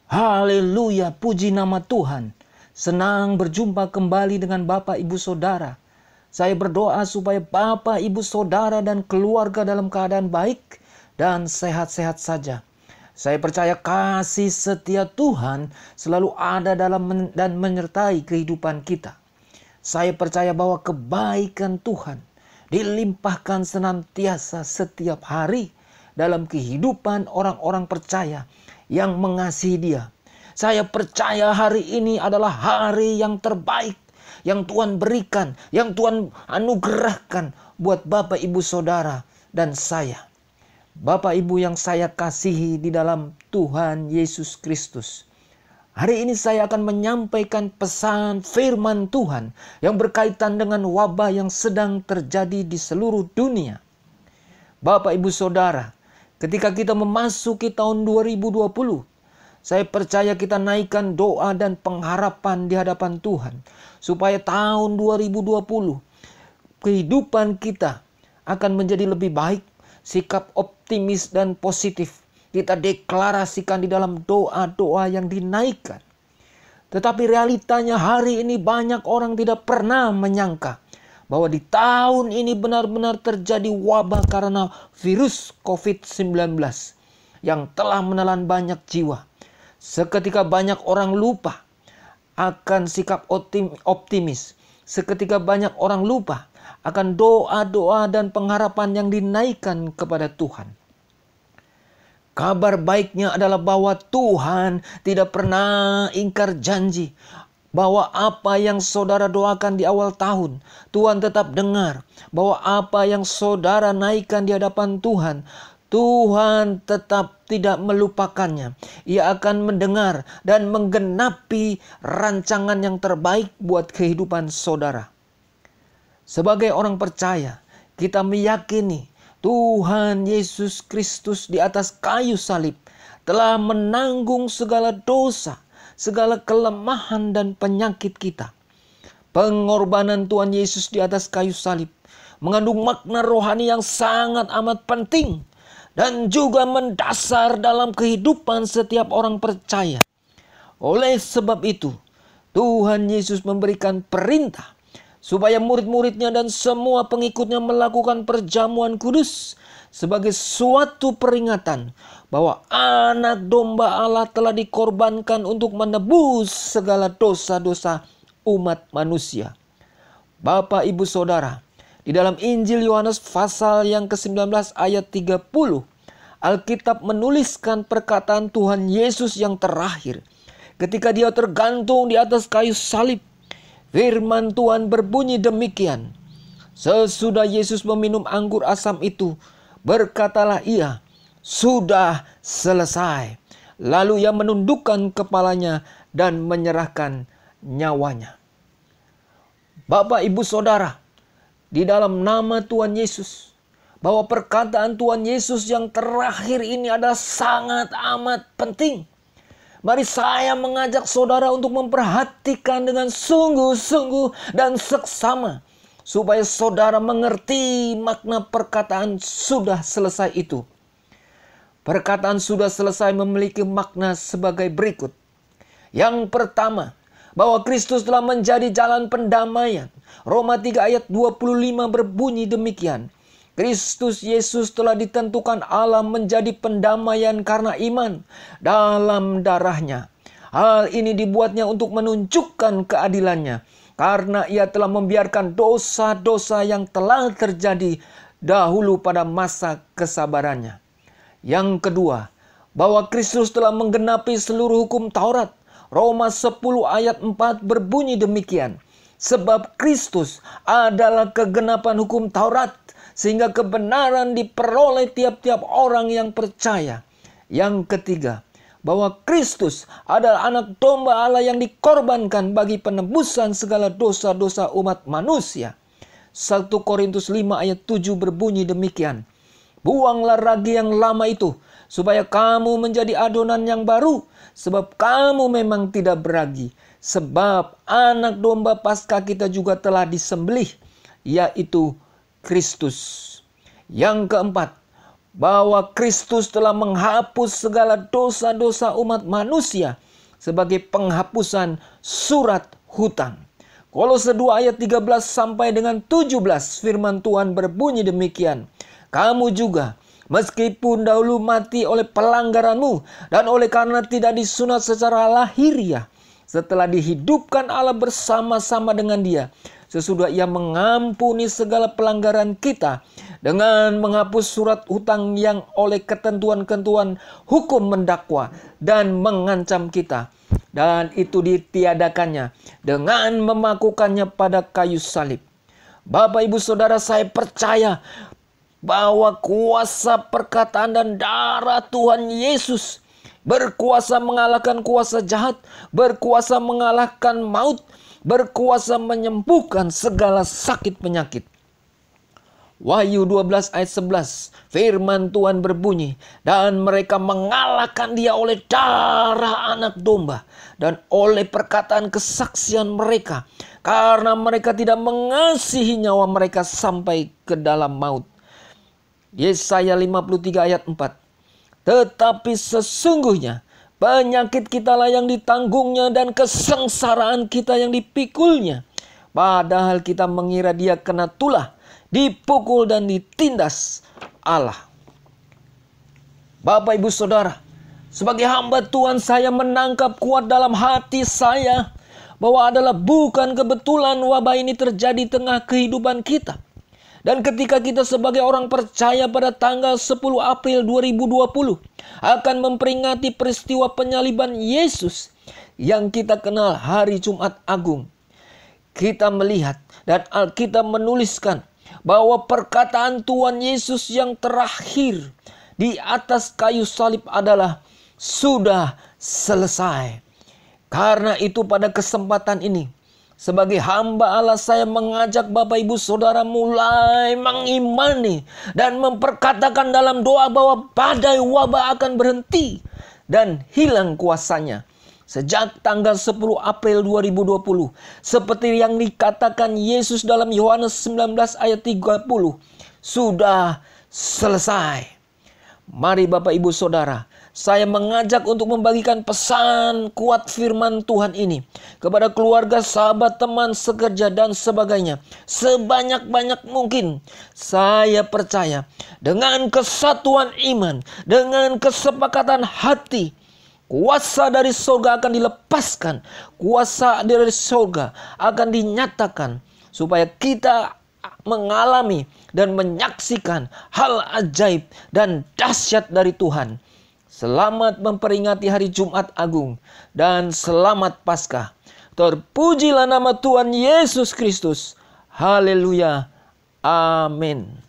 Haleluya, puji nama Tuhan. Senang berjumpa kembali dengan Bapak Ibu Saudara. Saya berdoa supaya Bapak Ibu Saudara dan keluarga dalam keadaan baik dan sehat-sehat saja. Saya percaya kasih setia Tuhan selalu ada dalam dan menyertai kehidupan kita. Saya percaya bahwa kebaikan Tuhan dilimpahkan senantiasa setiap hari dalam kehidupan orang-orang percaya yang mengasihi Dia. Saya percaya hari ini adalah hari yang terbaik yang Tuhan berikan, yang Tuhan anugerahkan buat Bapak Ibu Saudara dan saya. Bapak Ibu yang saya kasihi di dalam Tuhan Yesus Kristus. Hari ini saya akan menyampaikan pesan firman Tuhan yang berkaitan dengan wabah yang sedang terjadi di seluruh dunia. Bapak Ibu Saudara, ketika kita memasuki tahun 2020, saya percaya kita naikkan doa dan pengharapan di hadapan Tuhan. Supaya tahun 2020, kehidupan kita akan menjadi lebih baik. Sikap optimis dan positif kita deklarasikan di dalam doa-doa yang dinaikkan. Tetapi realitanya hari ini banyak orang tidak pernah menyangka bahwa di tahun ini benar-benar terjadi wabah karena virus COVID-19 yang telah menelan banyak jiwa. Seketika banyak orang lupa akan sikap optimis. Seketika banyak orang lupa akan doa-doa dan pengharapan yang dinaikkan kepada Tuhan. Kabar baiknya adalah bahwa Tuhan tidak pernah ingkar janji. Bahwa apa yang saudara doakan di awal tahun, Tuhan tetap dengar. Bahwa apa yang saudara naikkan di hadapan Tuhan, Tuhan tetap tidak melupakannya. Ia akan mendengar dan menggenapi rancangan yang terbaik buat kehidupan saudara. Sebagai orang percaya, kita meyakini Tuhan Yesus Kristus di atas kayu salib telah menanggung segala dosa, segala kelemahan dan penyakit kita. Pengorbanan Tuhan Yesus di atas kayu salib mengandung makna rohani yang sangat amat penting dan juga mendasar dalam kehidupan setiap orang percaya. Oleh sebab itu, Tuhan Yesus memberikan perintah supaya murid-muridnya dan semua pengikutnya melakukan perjamuan kudus sebagai suatu peringatan bahwa anak domba Allah telah dikorbankan untuk menebus segala dosa-dosa umat manusia. Bapak Ibu Saudara, di dalam Injil Yohanes pasal yang ke-19 ayat 30, Alkitab menuliskan perkataan Tuhan Yesus yang terakhir ketika Dia tergantung di atas kayu salib. Firman Tuhan berbunyi demikian. Sesudah Yesus meminum anggur asam itu, berkatalah Ia, "Sudah selesai." Lalu Ia menundukkan kepalanya dan menyerahkan nyawanya. Bapak Ibu Saudara, di dalam nama Tuhan Yesus, bahwa perkataan Tuhan Yesus yang terakhir ini adalah sangat amat penting. Mari saya mengajak saudara untuk memperhatikan dengan sungguh-sungguh dan seksama, supaya saudara mengerti makna perkataan sudah selesai itu. Perkataan sudah selesai memiliki makna sebagai berikut. Yang pertama, bahwa Kristus telah menjadi jalan pendamaian. Roma 3 ayat 25 berbunyi demikian. Kristus Yesus telah ditentukan Allah menjadi pendamaian karena iman dalam darahnya. Hal ini dibuatnya untuk menunjukkan keadilannya, karena Ia telah membiarkan dosa-dosa yang telah terjadi dahulu pada masa kesabarannya. Yang kedua, bahwa Kristus telah menggenapi seluruh hukum Taurat. Roma 10 ayat 4 berbunyi demikian. Sebab Kristus adalah kegenapan hukum Taurat, sehingga kebenaran diperoleh tiap-tiap orang yang percaya. Yang ketiga, bahwa Kristus adalah anak domba Allah yang dikorbankan bagi penebusan segala dosa-dosa umat manusia. 1 Korintus 5 ayat 7 berbunyi demikian. Buanglah ragi yang lama itu, supaya kamu menjadi adonan yang baru, sebab kamu memang tidak beragi. Sebab anak domba Paskah kita juga telah disembelih, yaitu Kristus. Yang keempat, bahwa Kristus telah menghapus segala dosa-dosa umat manusia sebagai penghapusan surat hutang. Kolose 2 ayat 13 sampai dengan 17 firman Tuhan berbunyi demikian. Kamu juga, meskipun dahulu mati oleh pelanggaranmu dan oleh karena tidak disunat secara lahiriah, setelah dihidupkan Allah bersama-sama dengan Dia, sesudah Ia mengampuni segala pelanggaran kita dengan menghapus surat hutang yang oleh ketentuan-ketentuan hukum mendakwa dan mengancam kita. Dan itu ditiadakannya dengan memakukannya pada kayu salib. Bapak, Ibu, Saudara, saya percaya bahwa kuasa perkataan dan darah Tuhan Yesus berkuasa mengalahkan kuasa jahat, berkuasa mengalahkan maut, berkuasa menyembuhkan segala sakit penyakit. Wahyu 12 ayat 11, firman Tuhan berbunyi, dan mereka mengalahkan dia oleh darah anak domba dan oleh perkataan kesaksian mereka, karena mereka tidak mengasihi nyawa mereka sampai ke dalam maut. Yesaya 53 ayat 4, tetapi sesungguhnya penyakit kitalah yang ditanggungnya dan kesengsaraan kita yang dipikulnya, padahal kita mengira dia kena tulah, dipukul dan ditindas Allah. Bapak, Ibu, Saudara, sebagai hamba Tuhan, saya menangkap kuat dalam hati saya bahwa adalah bukan kebetulan wabah ini terjadi tengah kehidupan kita. Dan ketika kita sebagai orang percaya pada tanggal 10 April 2020 akan memperingati peristiwa penyaliban Yesus yang kita kenal hari Jumat Agung, kita melihat dan Alkitab menuliskan bahwa perkataan Tuhan Yesus yang terakhir di atas kayu salib adalah sudah selesai. Karena itu pada kesempatan ini, sebagai hamba Allah, saya mengajak Bapak, Ibu, Saudara mulai mengimani dan memperkatakan dalam doa bahwa badai wabah akan berhenti dan hilang kuasanya sejak tanggal 10 April 2020. Seperti yang dikatakan Yesus dalam Yohanes 19 ayat 30. Sudah selesai. Mari Bapak, Ibu, Saudara, saya mengajak untuk membagikan pesan kuat firman Tuhan ini kepada keluarga, sahabat, teman sekerja, dan sebagainya. Sebanyak-banyak mungkin. Saya percaya dengan kesatuan iman, dengan kesepakatan hati, kuasa dari surga akan dilepaskan. Kuasa dari surga akan dinyatakan supaya kita mengalami dan menyaksikan hal ajaib dan dahsyat dari Tuhan. Selamat memperingati hari Jumat Agung dan selamat Paskah. Terpujilah nama Tuhan Yesus Kristus. Haleluya. Amin.